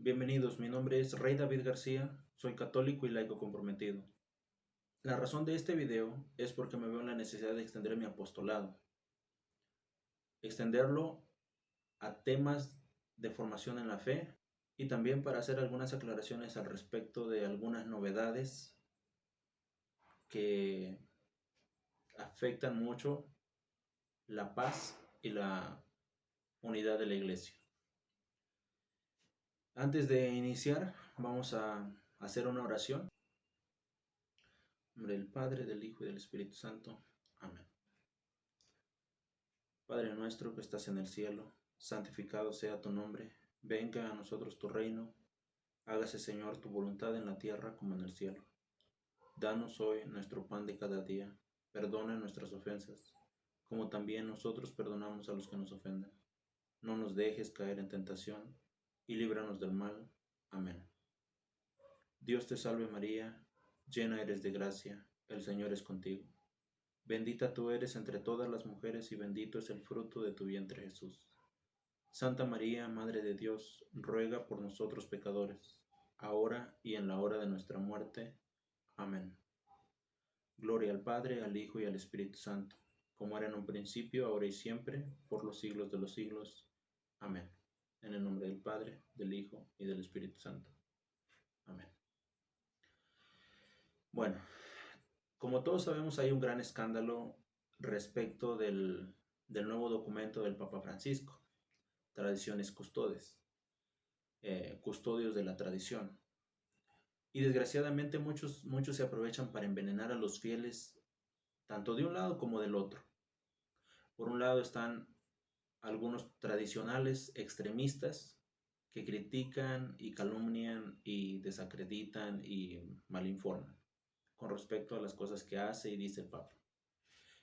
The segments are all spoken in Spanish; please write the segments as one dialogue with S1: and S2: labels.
S1: Bienvenidos, mi nombre es Rey David García, soy católico y laico comprometido. La razón de este video es porque me veo en la necesidad de extender mi apostolado, extenderlo a temas de formación en la fe y también para hacer algunas aclaraciones al respecto de algunas novedades que afectan mucho la paz y la unidad de la iglesia. Antes de iniciar, vamos a hacer una oración. En nombre del Padre, del Hijo y del Espíritu Santo. Amén. Padre nuestro que estás en el cielo, santificado sea tu nombre. Venga a nosotros tu reino. Hágase, Señor, tu voluntad en la tierra como en el cielo. Danos hoy nuestro pan de cada día. Perdona nuestras ofensas, como también nosotros perdonamos a los que nos ofenden. No nos dejes caer en tentación, y líbranos del mal. Amén. Dios te salve María, llena eres de gracia, el Señor es contigo. Bendita tú eres entre todas las mujeres y bendito es el fruto de tu vientre Jesús. Santa María, Madre de Dios, ruega por nosotros pecadores, ahora y en la hora de nuestra muerte. Amén. Gloria al Padre, al Hijo y al Espíritu Santo, como era en un principio, ahora y siempre, por los siglos de los siglos. Amén. En el nombre del Padre, del Hijo y del Espíritu Santo. Amén. Bueno, como todos sabemos, hay un gran escándalo respecto del nuevo documento del Papa Francisco, Tradiciones Custodes, custodios de la tradición. Y desgraciadamente muchos se aprovechan para envenenar a los fieles, tanto de un lado como del otro. Por un lado están algunos tradicionales extremistas que critican y calumnian y desacreditan y malinforman con respecto a las cosas que hace y dice el Papa.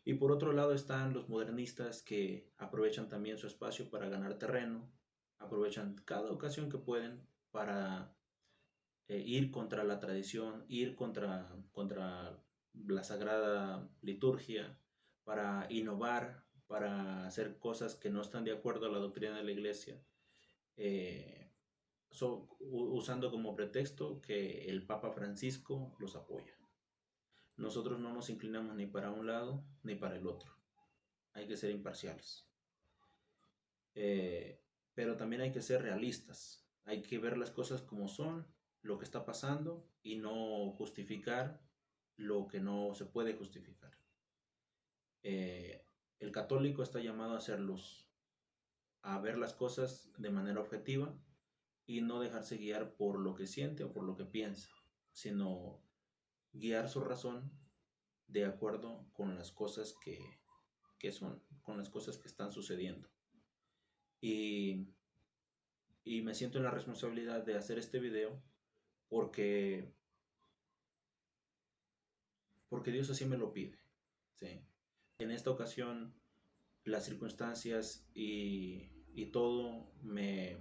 S1: Y por otro lado están los modernistas que aprovechan también su espacio para ganar terreno, aprovechan cada ocasión que pueden para ir contra la tradición, ir contra la sagrada liturgia, para innovar, para hacer cosas que no están de acuerdo a la doctrina de la iglesia, usando como pretexto que el Papa Francisco los apoya. Nosotros no nos inclinamos ni para un lado ni para el otro. Hay que ser imparciales. Pero también hay que ser realistas. Hay que ver las cosas como son, lo que está pasando y no justificar lo que no se puede justificar. El católico está llamado a hacer luz, a ver las cosas de manera objetiva y no dejarse guiar por lo que siente o por lo que piensa, sino guiar su razón de acuerdo con las cosas que son, con las cosas que están sucediendo. Y me siento en la responsabilidad de hacer este video porque Dios así me lo pide. ¿Sí? En esta ocasión las circunstancias y todo me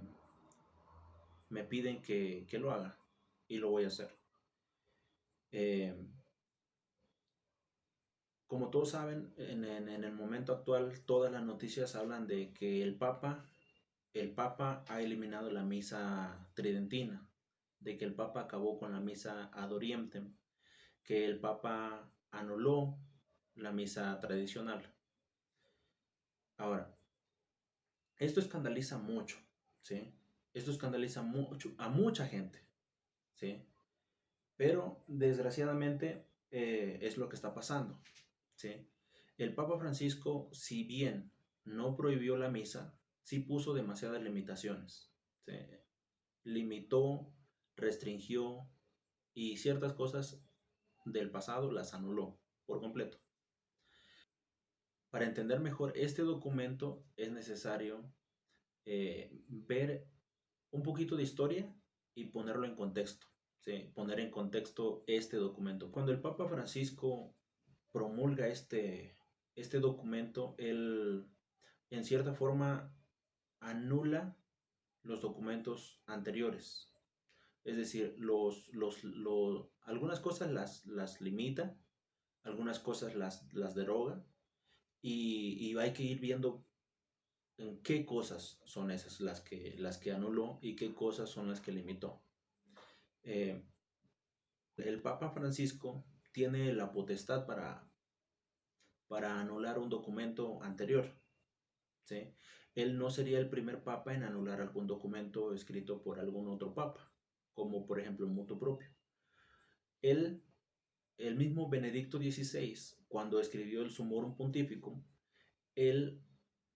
S1: piden que lo haga y lo voy a hacer. Como todos saben, en el momento actual todas las noticias hablan de que el Papa ha eliminado la misa tridentina, de que el Papa acabó con la misa ad orientem, que el Papa anuló la misa tradicional. Ahora, esto escandaliza mucho, ¿sí? Esto escandaliza mucho a mucha gente, ¿sí? Pero desgraciadamente es lo que está pasando, ¿sí? El Papa Francisco, si bien no prohibió la misa, sí puso demasiadas limitaciones, ¿sí? Limitó, restringió y ciertas cosas del pasado las anuló por completo. Para entender mejor este documento es necesario ver un poquito de historia y ponerlo en contexto, ¿sí? Poner en contexto este documento. Cuando el Papa Francisco promulga este documento, él en cierta forma anula los documentos anteriores. Es decir, algunas cosas las limita, algunas cosas las deroga y hay que ir viendo qué cosas son esas las que anuló y qué cosas son las que limitó. Eh, el Papa Francisco tiene la potestad para anular un documento anterior, ¿sí? Él no sería el primer papa en anular algún documento escrito por algún otro papa, como por ejemplo un motu propio. Él, el mismo Benedicto XVI, cuando escribió el Summorum Pontificum, él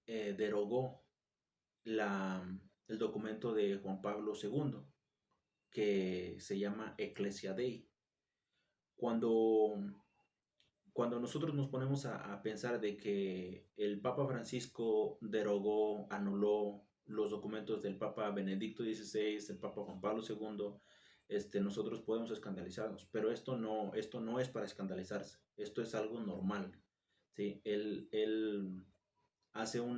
S1: derogó el documento de Juan Pablo II, que se llama Ecclesia Dei. Cuando, cuando nosotros nos ponemos a pensar de que el Papa Francisco derogó, anuló los documentos del Papa Benedicto XVI, el Papa Juan Pablo II, nosotros podemos escandalizarnos, pero esto no es para escandalizarse, esto es algo normal, ¿sí? Él hace un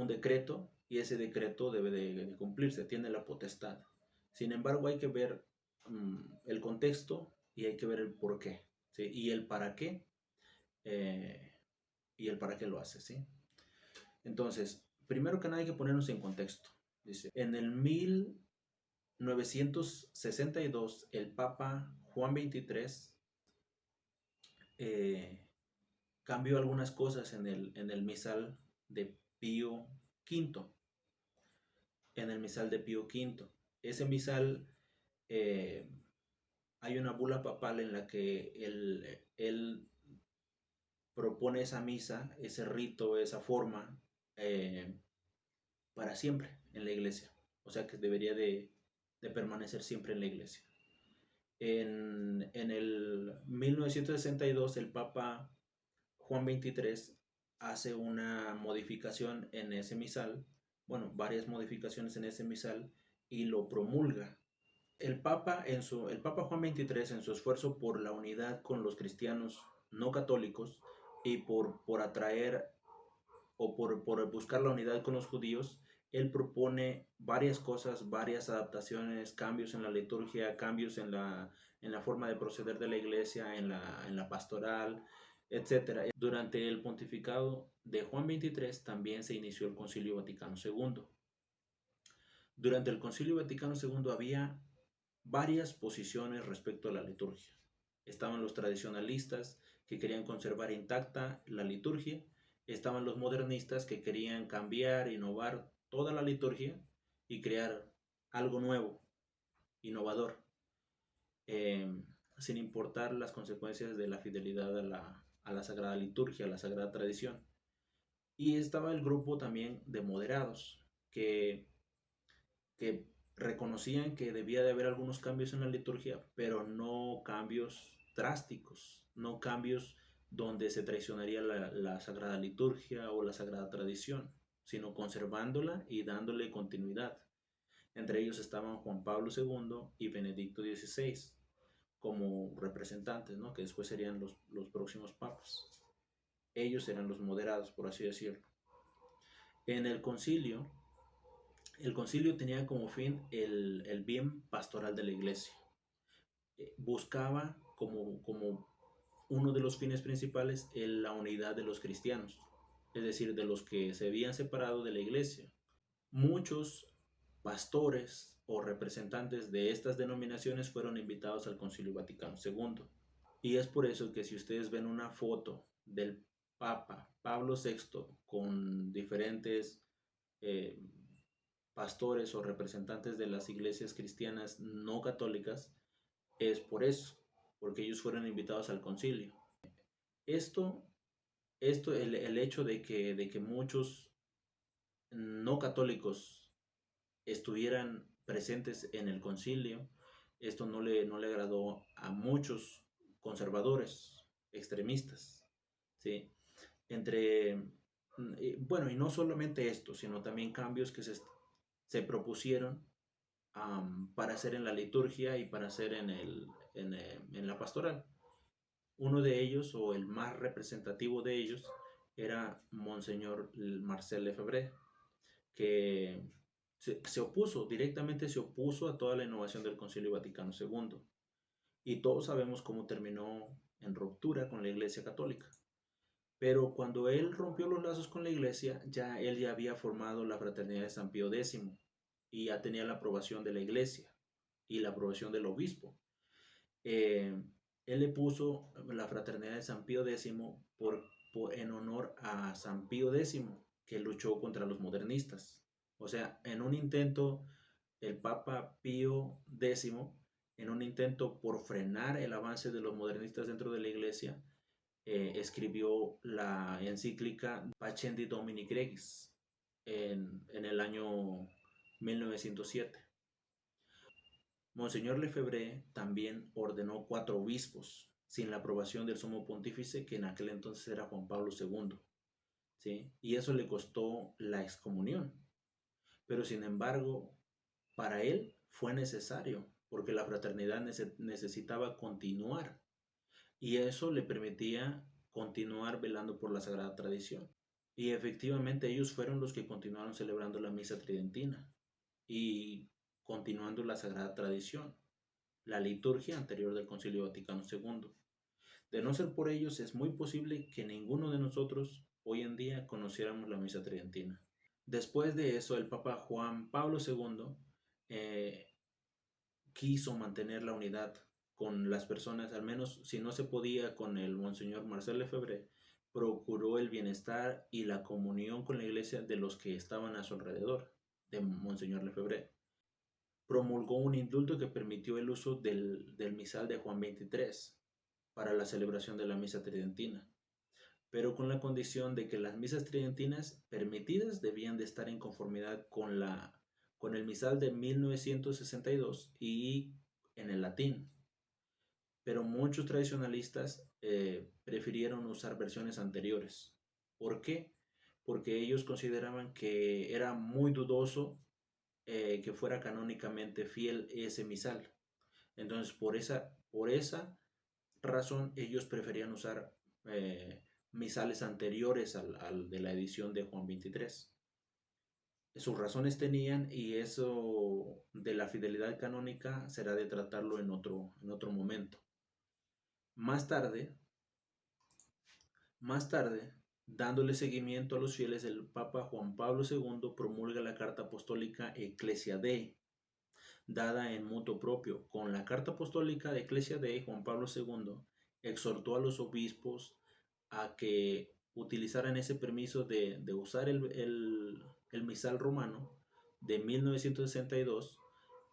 S1: decreto y ese decreto debe de cumplirse, tiene la potestad. Sin embargo, hay que ver el contexto y hay que ver el por qué, ¿sí? Y el para qué, eh, y el para qué lo hace, ¿sí? Entonces, primero que nada hay que ponernos en contexto. Dice, en el 1962, el Papa Juan XXIII cambió algunas cosas en el misal de Pío V. En el misal de Pío V. Ese misal, eh, hay una bula papal en la que él propone esa misa, ese rito, esa forma, eh, para siempre en la iglesia. O sea que debería de permanecer siempre en la iglesia. En el 1962 el Papa Juan XXIII hace una modificación en ese misal, bueno, varias modificaciones en ese misal y lo promulga. El Papa Juan XXIII, en su esfuerzo por la unidad con los cristianos no católicos y por atraer o por buscar la unidad con los judíos, él propone varias cosas, varias adaptaciones, cambios en la liturgia, cambios en la forma de proceder de la iglesia, en la pastoral, etcétera. Durante el pontificado de Juan XXIII también se inició el Concilio Vaticano II. Durante el Concilio Vaticano II había varias posiciones respecto a la liturgia. Estaban los tradicionalistas que querían conservar intacta la liturgia, estaban los modernistas que querían cambiar, innovar toda la liturgia y crear algo nuevo, innovador, sin importar las consecuencias de la fidelidad a la sagrada liturgia, a la sagrada tradición. Y estaba el grupo también de moderados que reconocían que debía de haber algunos cambios en la liturgia, pero no cambios drásticos, no cambios donde se traicionaría la sagrada liturgia o la sagrada tradición, sino conservándola y dándole continuidad. Entre ellos estaban Juan Pablo II y Benedicto XVI como representantes, ¿no? Que después serían los próximos papas. Ellos eran los moderados, por así decirlo. En el concilio tenía como fin el bien pastoral de la iglesia. Buscaba como uno de los fines principales la unidad de los cristianos, es decir, de los que se habían separado de la iglesia. Muchos pastores o representantes de estas denominaciones fueron invitados al Concilio Vaticano II. Y es por eso que si ustedes ven una foto del Papa Pablo VI con diferentes eh, pastores o representantes de las iglesias cristianas no católicas, es por eso, porque ellos fueron invitados al concilio. Esto, el hecho de que muchos no católicos estuvieran presentes en el concilio, esto no le agradó a muchos conservadores, extremistas, ¿sí? Bueno, y no solamente esto, sino también cambios que se propusieron para hacer en la liturgia y para hacer en la pastoral. Uno de ellos, o el más representativo de ellos, era Monseñor Marcel Lefebvre, que se opuso, directamente se opuso a toda la innovación del Concilio Vaticano II. Y todos sabemos cómo terminó en ruptura con la Iglesia Católica. Pero cuando él rompió los lazos con la iglesia, él ya había formado la fraternidad de San Pío X y ya tenía la aprobación de la iglesia y la aprobación del obispo. Eh, Él le puso la fraternidad de San Pío X en honor a San Pío X, que luchó contra los modernistas. O sea, en un intento, el Papa Pío X, en un intento por frenar el avance de los modernistas dentro de la iglesia, escribió la encíclica Pacem Domini Gregis en el año 1907. Monseñor Lefebvre también ordenó 4 obispos, sin la aprobación del sumo pontífice, que en aquel entonces era Juan Pablo II, ¿sí? Y eso le costó la excomunión. Pero sin embargo, para él fue necesario, porque la fraternidad necesitaba continuar, y eso le permitía continuar velando por la sagrada tradición. Y efectivamente ellos fueron los que continuaron celebrando la misa tridentina y continuando la sagrada tradición, la liturgia anterior del Concilio Vaticano II. De no ser por ellos, es muy posible que ninguno de nosotros hoy en día conociéramos la misa tridentina. Después de eso, el Papa Juan Pablo II quiso mantener la unidad con las personas, al menos si no se podía con el Monseñor Marcel Lefebvre, procuró el bienestar y la comunión con la iglesia de los que estaban a su alrededor, de Monseñor Lefebvre. Promulgó un indulto que permitió el uso del misal de Juan XXIII para la celebración de la misa tridentina, pero con la condición de que las misas tridentinas permitidas debían de estar en conformidad con el misal de 1962 y en el latín. Pero muchos tradicionalistas prefirieron usar versiones anteriores. ¿Por qué? Porque ellos consideraban que era muy dudoso que fuera canónicamente fiel ese misal. Entonces, por esa razón, ellos preferían usar misales anteriores al de la edición de Juan XXIII. Sus razones tenían, y eso de la fidelidad canónica será de tratarlo en otro momento. Más tarde, dándole seguimiento a los fieles, el Papa Juan Pablo II promulga la Carta Apostólica Ecclesia Dei, dada en mutuo propio. Con la Carta Apostólica de Ecclesia Dei, Juan Pablo II exhortó a los obispos a que utilizaran ese permiso de usar el misal romano de 1962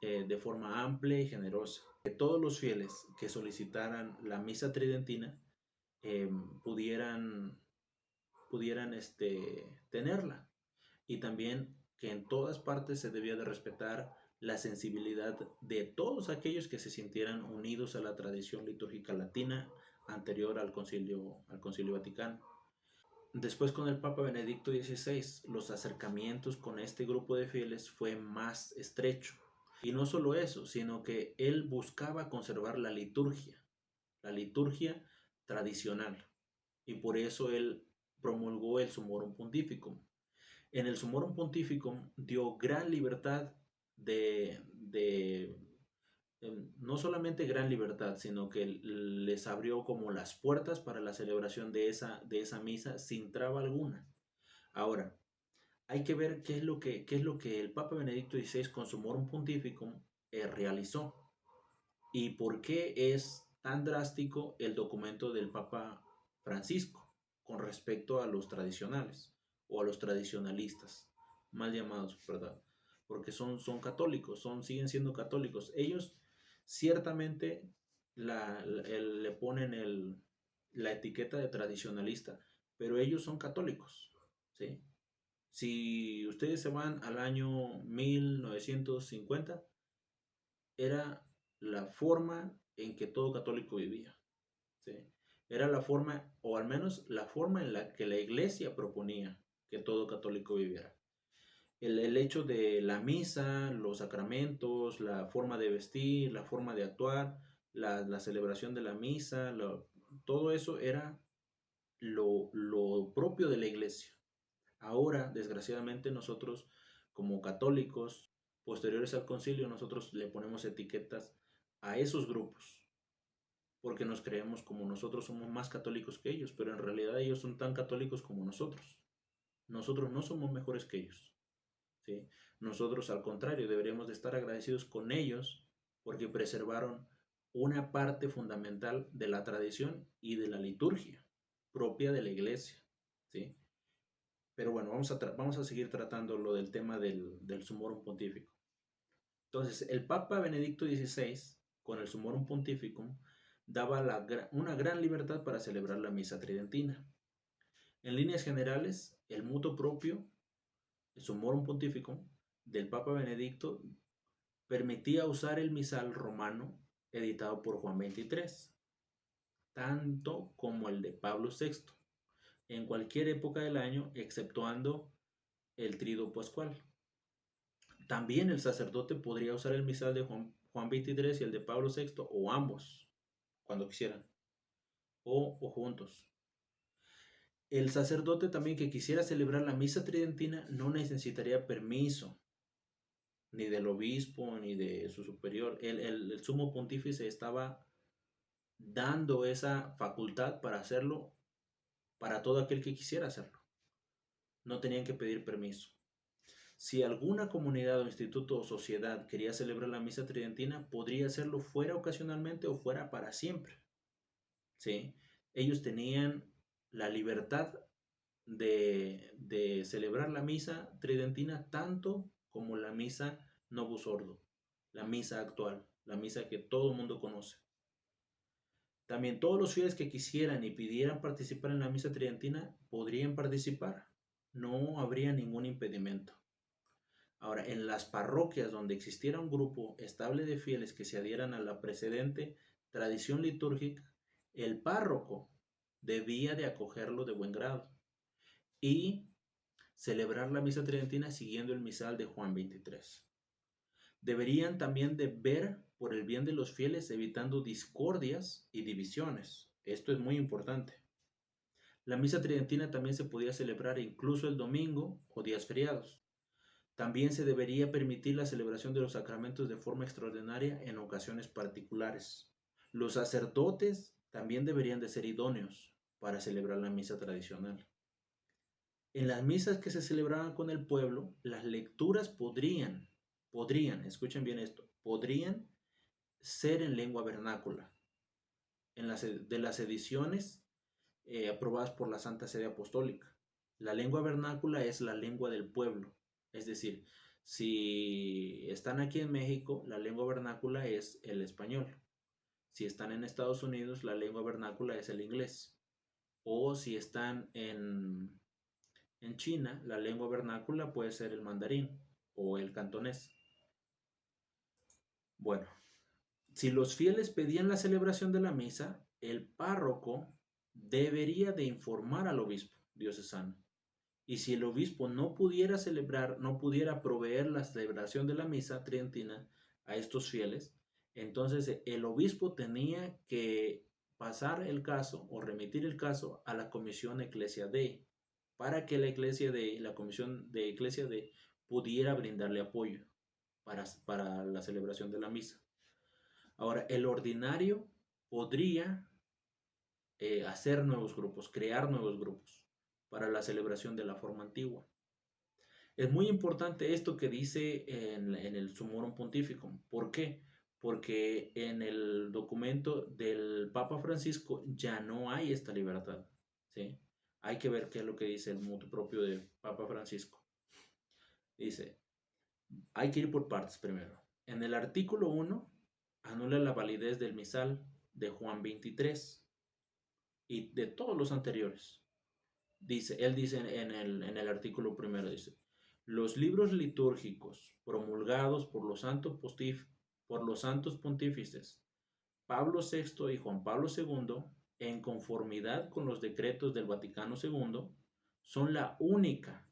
S1: de forma amplia y generosa. Que todos los fieles que solicitaran la misa tridentina eh, pudieran, tenerla, y también que en todas partes se debía de respetar la sensibilidad de todos aquellos que se sintieran unidos a la tradición litúrgica latina anterior al Concilio Vaticano. Después, con el Papa Benedicto XVI, los acercamientos con este grupo de fieles fue más estrecho. Y no solo eso, sino que él buscaba conservar la liturgia tradicional. Y por eso él promulgó el Summorum Pontificum. En el Summorum Pontificum dio gran libertad no solamente gran libertad, sino que les abrió como las puertas para la celebración de esa misa sin traba alguna. Ahora, hay que ver qué es lo que el Papa Benedicto XVI con su Morum Pontificum realizó y por qué es tan drástico el documento del Papa Francisco con respecto a los tradicionales o a los tradicionalistas, mal llamados, ¿verdad? Porque son católicos, siguen siendo católicos. Ellos ciertamente le ponen la etiqueta de tradicionalista, pero ellos son católicos, ¿sí? Si ustedes se van al año 1950, era la forma en que todo católico vivía, ¿sí? Era la forma, o al menos la forma en la que la iglesia proponía que todo católico viviera. El hecho de la misa, los sacramentos, la forma de vestir, la forma de actuar, la celebración de la misa, todo eso era lo propio de la iglesia. Ahora, desgraciadamente, nosotros como católicos, posteriores al concilio, nosotros le ponemos etiquetas a esos grupos. porque nos creemos como nosotros somos más católicos que ellos, pero en realidad ellos son tan católicos como nosotros. Nosotros no somos mejores que ellos, ¿sí? Nosotros, al contrario, deberíamos de estar agradecidos con ellos porque preservaron una parte fundamental de la tradición y de la liturgia propia de la iglesia, ¿sí? Pero bueno, vamos a seguir tratando lo del tema del Sumorum Pontificum. Entonces, el Papa Benedicto XVI, con el Sumorum Pontificum, daba una gran libertad para celebrar la misa tridentina. En líneas generales, el mutuo propio, el Sumorum Pontificum, del Papa Benedicto permitía usar el misal romano editado por Juan XXIII, tanto como el de Pablo VI, en cualquier época del año, exceptuando el triduo pascual. También el sacerdote podría usar el misal de Juan XXIII y el de Pablo VI, o ambos, cuando quisieran, o juntos. El sacerdote también que quisiera celebrar la misa tridentina no necesitaría permiso, ni del obispo, ni de su superior. El sumo pontífice estaba dando esa facultad para hacerlo para todo aquel que quisiera hacerlo. No tenían que pedir permiso. Si alguna comunidad o instituto o sociedad quería celebrar la misa tridentina, podría hacerlo fuera ocasionalmente o fuera para siempre. ¿Sí? Ellos tenían la libertad de celebrar la misa tridentina tanto como la misa Novus Ordo, la misa actual, la misa que todo el mundo conoce. También todos los fieles que quisieran y pidieran participar en la misa tridentina podrían participar. No habría ningún impedimento. Ahora, en las parroquias donde existiera un grupo estable de fieles que se adhieran a la precedente tradición litúrgica, el párroco debía de acogerlo de buen grado y celebrar la misa tridentina siguiendo el misal de Juan XXIII. Deberían también de ver por el bien de los fieles, evitando discordias y divisiones. Esto es muy importante. La misa tridentina también se podía celebrar incluso el domingo o días feriados. También se debería permitir la celebración de los sacramentos de forma extraordinaria en ocasiones particulares. Los sacerdotes también deberían de ser idóneos para celebrar la misa tradicional. En las misas que se celebraban con el pueblo, las lecturas podrían, escuchen bien esto, podrían ser en lengua vernácula. De las ediciones aprobadas por la Santa Sede Apostólica. La lengua vernácula es la lengua del pueblo. Es decir, si están aquí en México, la lengua vernácula es el español. Si están en Estados Unidos, la lengua vernácula es el inglés. O si están en China, la lengua vernácula puede ser el mandarín o el cantonés. Bueno, si los fieles pedían la celebración de la misa, el párroco debería de informar al obispo diocesano. Y si el obispo no pudiera celebrar, no pudiera proveer la celebración de la misa tridentina a estos fieles, entonces el obispo tenía que pasar el caso o remitir el caso a la Comisión Ecclesia Dei para que la Iglesia Dei, la Comisión de Ecclesia Dei, pudiera brindarle apoyo para la celebración de la misa. Ahora, el ordinario podría hacer nuevos grupos, crear nuevos grupos para la celebración de la forma antigua. Es muy importante esto que dice en el Sumorum Pontificum. ¿Por qué? Porque en el documento del Papa Francisco ya no hay esta libertad, ¿sí? Hay que ver qué es lo que dice el mutuo propio del Papa Francisco. Dice, hay que ir por partes primero. En el artículo 1 anula la validez del misal de Juan 23 y de todos los anteriores. Él dice en el artículo primero, dice, los libros litúrgicos promulgados por los santos pontífices Pablo VI y Juan Pablo II, en conformidad con los decretos del Vaticano II, son la única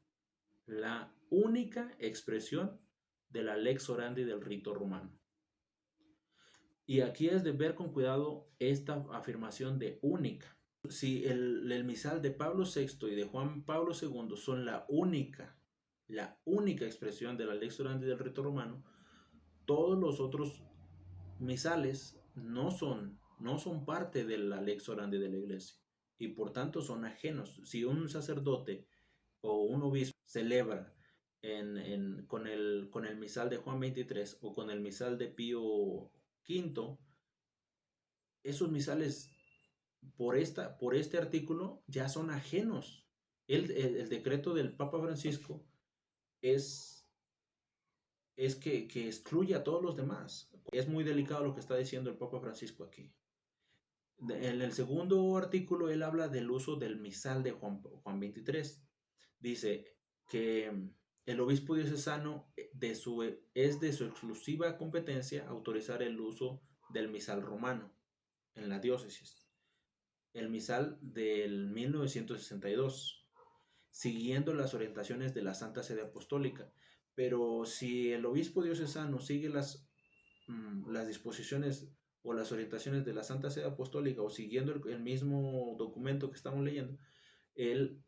S1: expresión de la lex orandi del rito romano. Y aquí es de ver con cuidado esta afirmación de única. Si el misal de Pablo VI y de Juan Pablo II son la única expresión de la lex orandi del rito romano, todos los otros misales no no son parte de la lex orandi de la iglesia y por tanto son ajenos. Si un sacerdote o un obispo celebra con el misal de Juan 23 o con el misal de Pío V, esos misales por este artículo ya son ajenos. El decreto del Papa Francisco es que excluye a todos los demás. Es muy delicado lo que está diciendo el Papa Francisco aquí. En el segundo artículo él habla del uso del misal de Juan 23. Dice que el obispo diocesano es de su exclusiva competencia autorizar el uso del misal romano en la diócesis. El misal del 1962, siguiendo las orientaciones de la Santa Sede Apostólica. Pero si el obispo diocesano sigue las disposiciones o las orientaciones de la Santa Sede Apostólica o siguiendo el mismo documento que estamos leyendo, él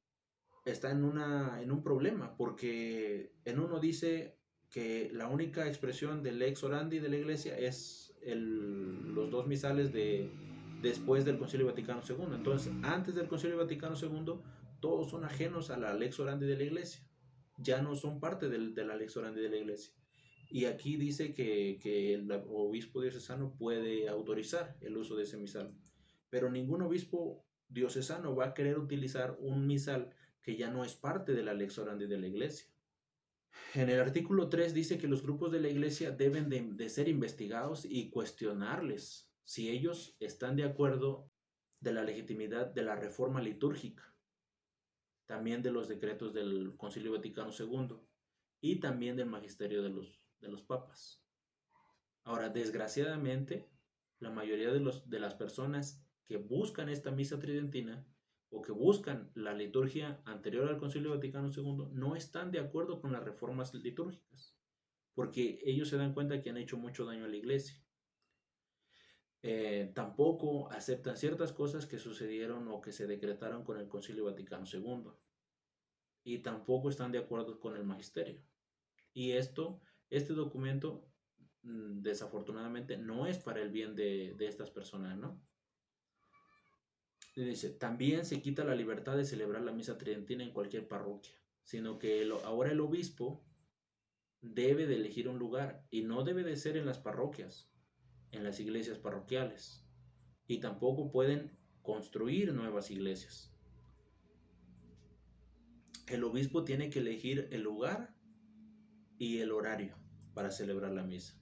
S1: está en un problema, porque en uno dice que la única expresión del lex orandi de la iglesia es los dos misales después del Concilio Vaticano II. Entonces, antes del Concilio Vaticano II, todos son ajenos a la lex orandi de la iglesia. Ya no son parte de la lex orandi de la iglesia. Y aquí dice que el obispo diocesano puede autorizar el uso de ese misal. Pero ningún obispo diocesano va a querer utilizar un misal que ya no es parte de la lex orandi de la iglesia. En el artículo 3 dice que los grupos de la iglesia deben de ser investigados y cuestionarles si ellos están de acuerdo de la legitimidad de la reforma litúrgica, también de los decretos del Concilio Vaticano II y también del magisterio de los papas. Ahora, desgraciadamente, la mayoría de las personas que buscan esta misa tridentina o que buscan la liturgia anterior al Concilio Vaticano II no están de acuerdo con las reformas litúrgicas, porque ellos se dan cuenta que han hecho mucho daño a la iglesia. Tampoco aceptan ciertas cosas que sucedieron o que se decretaron con el Concilio Vaticano II, y tampoco están de acuerdo con el magisterio. Y este documento, desafortunadamente, no es para el bien de estas personas, ¿no? Y dice, también se quita la libertad de celebrar la misa tridentina en cualquier parroquia, sino que ahora el obispo debe de elegir un lugar, y no debe de ser en las parroquias, en las iglesias parroquiales, y tampoco pueden construir nuevas iglesias. El obispo tiene que elegir el lugar y el horario para celebrar la misa.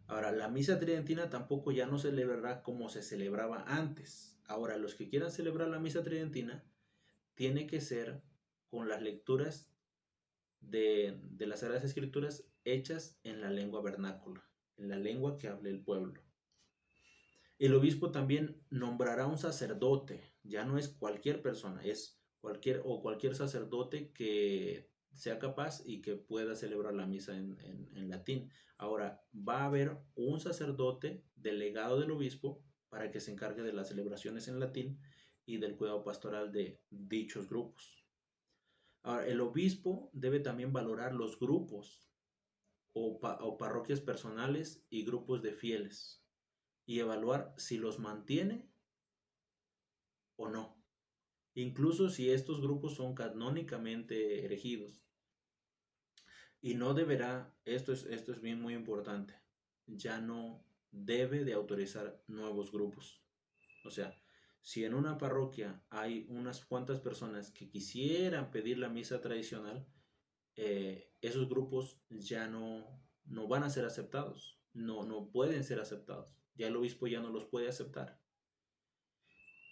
S1: Ahora, la misa tridentina tampoco ya no se celebrará como se celebraba antes. Ahora, los que quieran celebrar la misa tridentina tiene que ser con las lecturas de las Sagradas Escrituras hechas en la lengua vernácula, en la lengua que hable el pueblo. El obispo también nombrará un sacerdote, ya no es cualquier persona, es cualquier sacerdote que sea capaz y que pueda celebrar la misa en latín. Ahora, va a haber un sacerdote delegado del obispo para que se encargue de las celebraciones en latín y del cuidado pastoral de dichos grupos. Ahora, el obispo debe también valorar los grupos o parroquias personales y grupos de fieles y evaluar si los mantiene o no, incluso si estos grupos son canónicamente erigidos. Y no deberá, esto es bien muy importante, ya no debe de autorizar nuevos grupos. O sea, si en una parroquia hay unas cuantas personas que quisieran pedir la misa tradicional, esos grupos ya no van a ser aceptados, no pueden ser aceptados. Ya el obispo ya no los puede aceptar.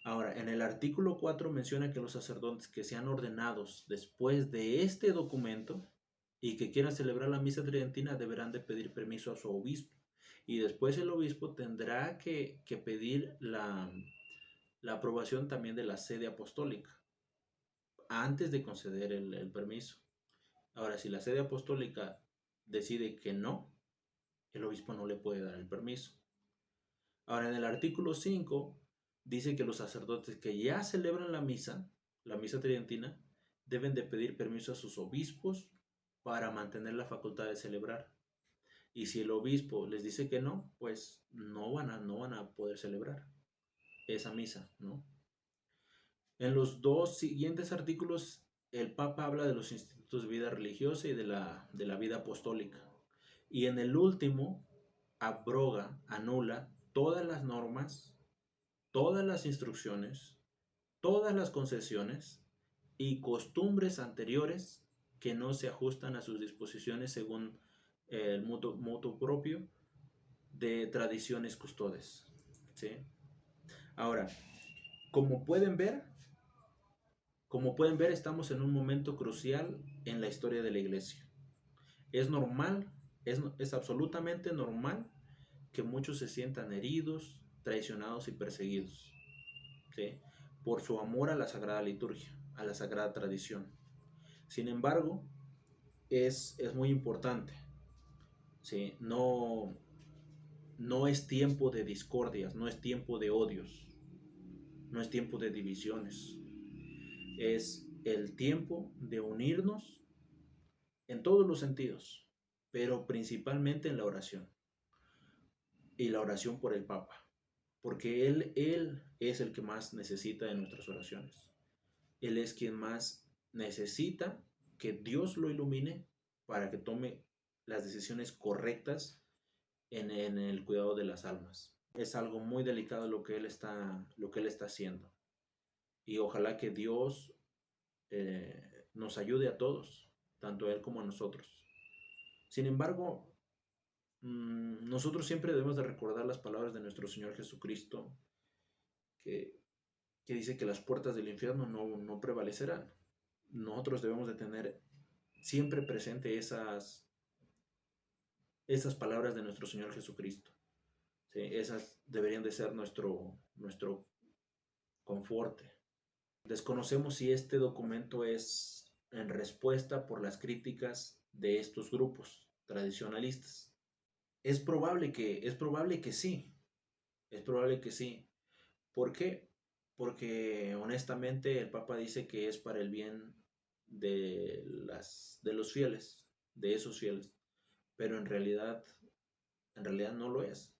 S1: Ahora, en el artículo 4 menciona que los sacerdotes que sean ordenados después de este documento y que quieran celebrar la misa tridentina deberán de pedir permiso a su obispo. Y después el obispo tendrá que pedir la aprobación también de la sede apostólica antes de conceder el permiso. Ahora, si la sede apostólica decide que no, el obispo no le puede dar el permiso. Ahora, en el artículo 5 dice que los sacerdotes que ya celebran la misa tridentina, deben de pedir permiso a sus obispos para mantener la facultad de celebrar. Y si el obispo les dice que no, pues no van a poder celebrar esa misa, ¿no? En los dos siguientes artículos, el Papa habla de los institutos de vida religiosa y de la vida apostólica. Y en el último, abroga, anula todas las normas, todas las instrucciones, todas las concesiones y costumbres anteriores que no se ajustan a sus disposiciones según el motu propio de tradiciones custodes. ¿Sí? Ahora, como pueden ver, estamos en un momento crucial en la historia de la iglesia. Es normal, es absolutamente normal que muchos se sientan heridos, traicionados y perseguidos, ¿sí? Por su amor a la sagrada liturgia, a la sagrada tradición. Sin embargo, es muy importante, ¿sí? No es tiempo de discordias, no es tiempo de odios, no es tiempo de divisiones. Es el tiempo de unirnos en todos los sentidos, pero principalmente en la oración. Y la oración por el Papa, porque él es el que más necesita de nuestras oraciones. Él es quien más necesita que Dios lo ilumine para que tome las decisiones correctas en el cuidado de las almas. Es algo muy delicado lo que él está haciendo. Y ojalá que Dios nos ayude a todos, tanto a él como a nosotros. Sin embargo, nosotros siempre debemos de recordar las palabras de nuestro Señor Jesucristo, que, que dice que las puertas del infierno no prevalecerán. Nosotros debemos de tener siempre presente esas palabras de nuestro Señor Jesucristo. ¿Sí? Esas deberían de ser nuestro confort. Desconocemos si este documento es en respuesta por las críticas de estos grupos tradicionalistas. Es probable que sí. Es probable que sí. ¿Por qué? Porque honestamente el Papa dice que es para el bien de los fieles, de esos fieles, pero en realidad no lo es.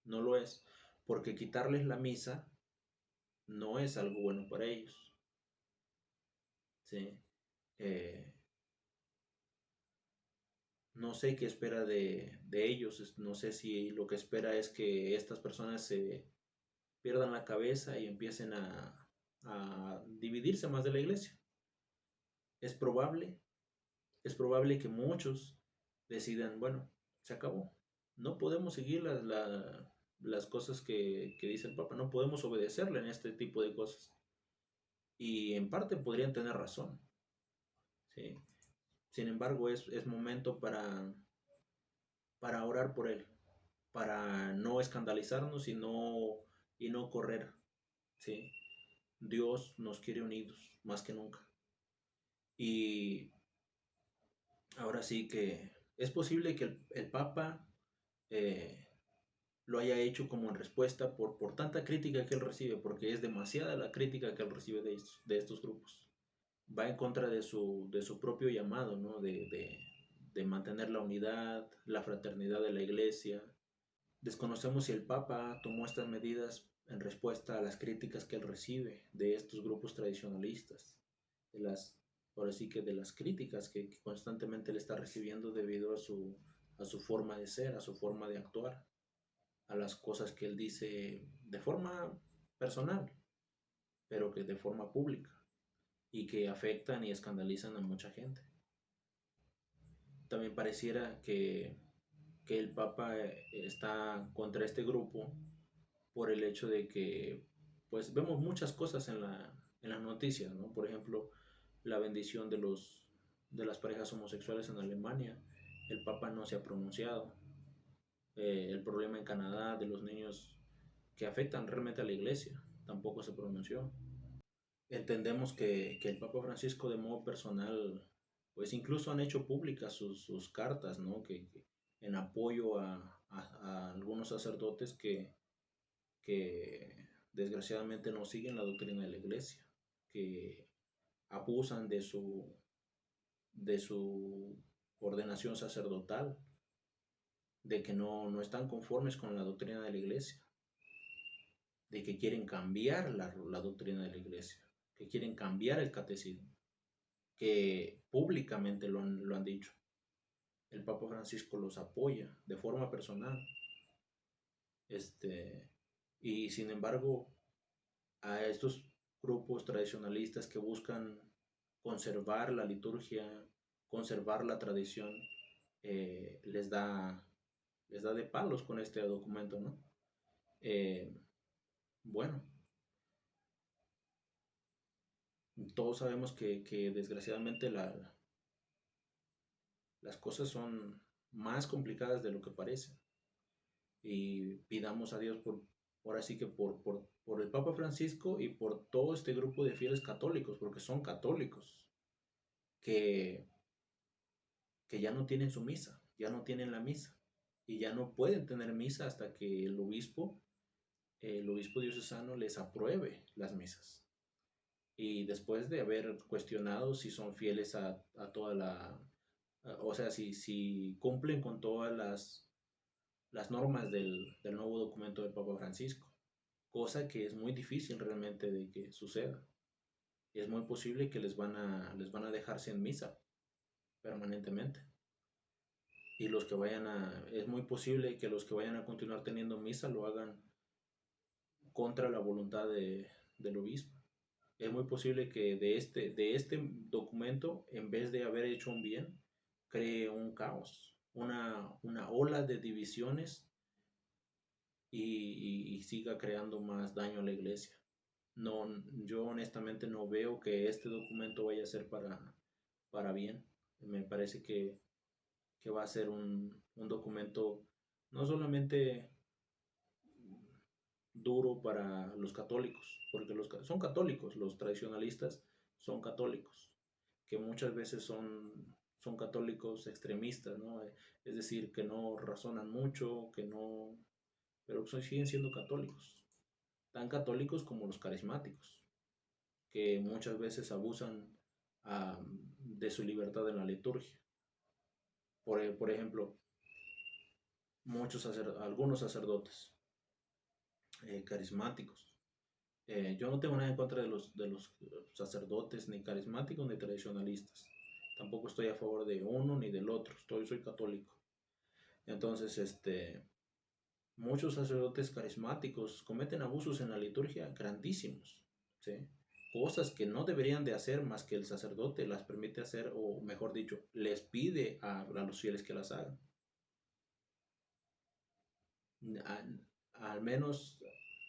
S1: No lo es, porque quitarles la misa no es algo bueno para ellos. ¿Sí? Eh, no sé qué espera de ellos, no sé si lo que espera es que estas personas se pierdan la cabeza y empiecen a dividirse más de la iglesia. Es probable, es probable que muchos decidan, bueno, se acabó. No podemos seguir las cosas que dice el Papa, no podemos obedecerle en este tipo de cosas. Y en parte podrían tener razón, ¿sí? Sin embargo, es momento para orar por él, para no escandalizarnos y no correr, ¿sí? Dios nos quiere unidos más que nunca. Y ahora sí que es posible que el Papa eh, lo haya hecho como en respuesta por tanta crítica que él recibe, porque es demasiada la crítica que él recibe de estos grupos. Va en contra de su propio llamado, ¿no? De mantener la unidad, la fraternidad de la iglesia. Desconocemos si el Papa tomó estas medidas en respuesta a las críticas que él recibe de estos grupos tradicionalistas, de las, ahora sí que de las críticas que constantemente le está recibiendo debido a su forma de ser, a su forma de actuar, a las cosas que él dice de forma personal, pero que de forma pública y que afectan y escandalizan a mucha gente. También pareciera que el Papa está contra este grupo por el hecho de que pues vemos muchas cosas en las noticias, ¿no? Por ejemplo, la bendición de las parejas homosexuales en Alemania, el Papa no se ha pronunciado. El problema en Canadá de los niños que afectan realmente a la iglesia, tampoco se pronunció. Entendemos que el Papa Francisco de modo personal, pues incluso han hecho públicas sus cartas, ¿no? Que en apoyo a algunos sacerdotes que desgraciadamente no siguen la doctrina de la iglesia, que abusan de su ordenación sacerdotal, de que no están conformes con la doctrina de la iglesia, de que quieren cambiar la doctrina de la iglesia, que quieren cambiar el catecismo, que públicamente lo han dicho. El Papa Francisco los apoya de forma personal. Y sin embargo, a estos grupos tradicionalistas que buscan conservar la liturgia, conservar la tradición, les da de palos con este documento, ¿no? Bueno, todos sabemos que desgraciadamente las cosas son más complicadas de lo que parecen. Y pidamos a Dios por así que por el Papa Francisco y por todo este grupo de fieles católicos, porque son católicos, que, que ya no tienen su misa, ya no tienen la misa, y ya no pueden tener misa hasta que el obispo diocesano les apruebe las misas. Y después de haber cuestionado si son fieles a toda o sea, si cumplen con todas las normas del nuevo documento del Papa Francisco, cosa que es muy difícil realmente de que suceda. Es muy posible que les van a dejar sin misa permanentemente. Y es muy posible que los que vayan a continuar teniendo misa lo hagan contra la voluntad del obispo. Es muy posible que de este documento, en vez de haber hecho un bien, cree un caos, una ola de divisiones y siga creando más daño a la iglesia. No, yo honestamente no veo que este documento vaya a ser para bien. Me parece que va a ser un documento no solamente duro para los católicos, porque son católicos, los tradicionalistas son católicos, que muchas veces son católicos extremistas, ¿no? Es decir, que no razonan mucho, pero siguen siendo católicos, tan católicos como los carismáticos, que muchas veces abusan de su libertad en la liturgia. Por ejemplo, algunos sacerdotes carismáticos. Yo no tengo nada en contra de los sacerdotes, ni carismáticos, ni tradicionalistas. Tampoco estoy a favor de uno ni del otro. Soy católico. Entonces, muchos sacerdotes carismáticos cometen abusos en la liturgia grandísimos, ¿sí? Cosas que no deberían de hacer, más que el sacerdote las permite hacer, o mejor dicho, les pide a los fieles que las hagan. Al menos,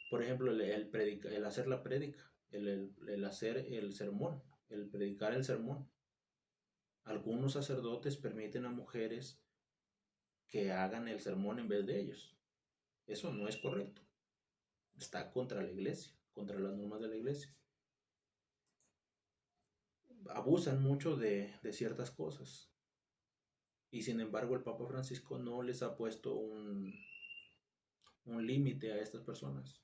S1: por ejemplo, el hacer la prédica, el hacer el sermón, el predicar el sermón. Algunos sacerdotes permiten a mujeres que hagan el sermón en vez de ellos. Eso no es correcto. Está contra la iglesia, contra las normas de la iglesia. Abusan mucho de ciertas cosas. Y sin embargo, el Papa Francisco no les ha puesto un límite a estas personas,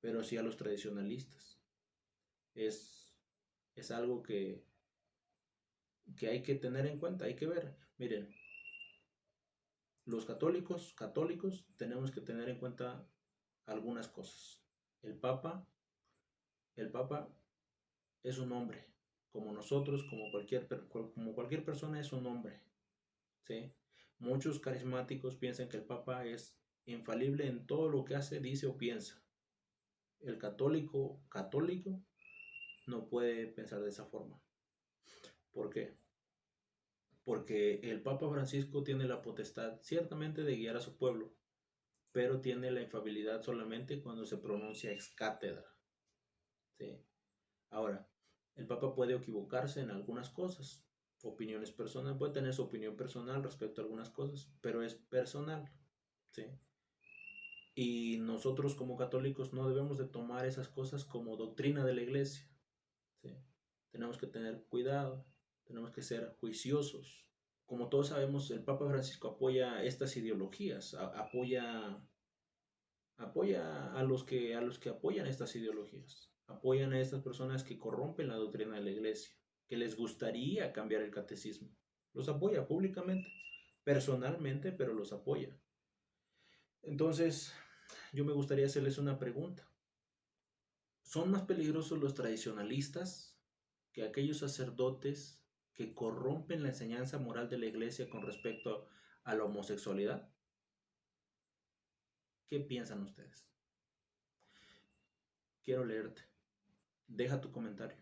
S1: pero sí a los tradicionalistas. Es algo que hay que tener en cuenta, hay que ver. Miren, los católicos tenemos que tener en cuenta algunas cosas. El Papa es un hombre, como nosotros, como cualquier persona es un hombre, ¿sí? Muchos carismáticos piensan que el Papa es infalible en todo lo que hace, dice o piensa. El católico no puede pensar de esa forma. ¿Por qué? Porque el Papa Francisco tiene la potestad ciertamente de guiar a su pueblo, pero tiene la infalibilidad solamente cuando se pronuncia ex cátedra, ¿sí? Ahora, el Papa puede equivocarse en algunas cosas, opiniones personales, puede tener su opinión personal respecto a algunas cosas, pero es personal, ¿sí? Y nosotros como católicos no debemos de tomar esas cosas como doctrina de la iglesia, ¿sí? Tenemos que tener cuidado, tenemos que ser juiciosos. Como todos sabemos, el Papa Francisco apoya estas ideologías, apoya a los que apoyan estas ideologías, apoyan a estas personas que corrompen la doctrina de la iglesia, que les gustaría cambiar el catecismo, los apoya públicamente. personalmente, pero los apoya. Entonces, yo me gustaría hacerles una pregunta. ¿Son más peligrosos los tradicionalistas que aquellos sacerdotes que corrompen la enseñanza moral de la iglesia con respecto a la homosexualidad? ¿Qué piensan ustedes? Quiero leerte. Deja tu comentario.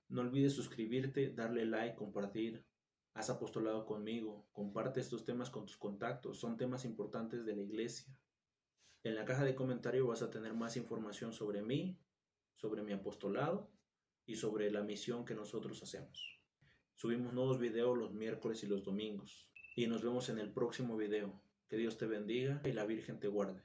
S1: No olvides suscribirte, darle like, compartir. Has apostolado conmigo. Comparte estos temas con tus contactos. Son temas importantes de la iglesia. En la caja de comentarios vas a tener más información sobre mí, sobre mi apostolado y sobre la misión que nosotros hacemos. Subimos nuevos videos los miércoles y los domingos. Y nos vemos en el próximo video. Que Dios te bendiga y la Virgen te guarde.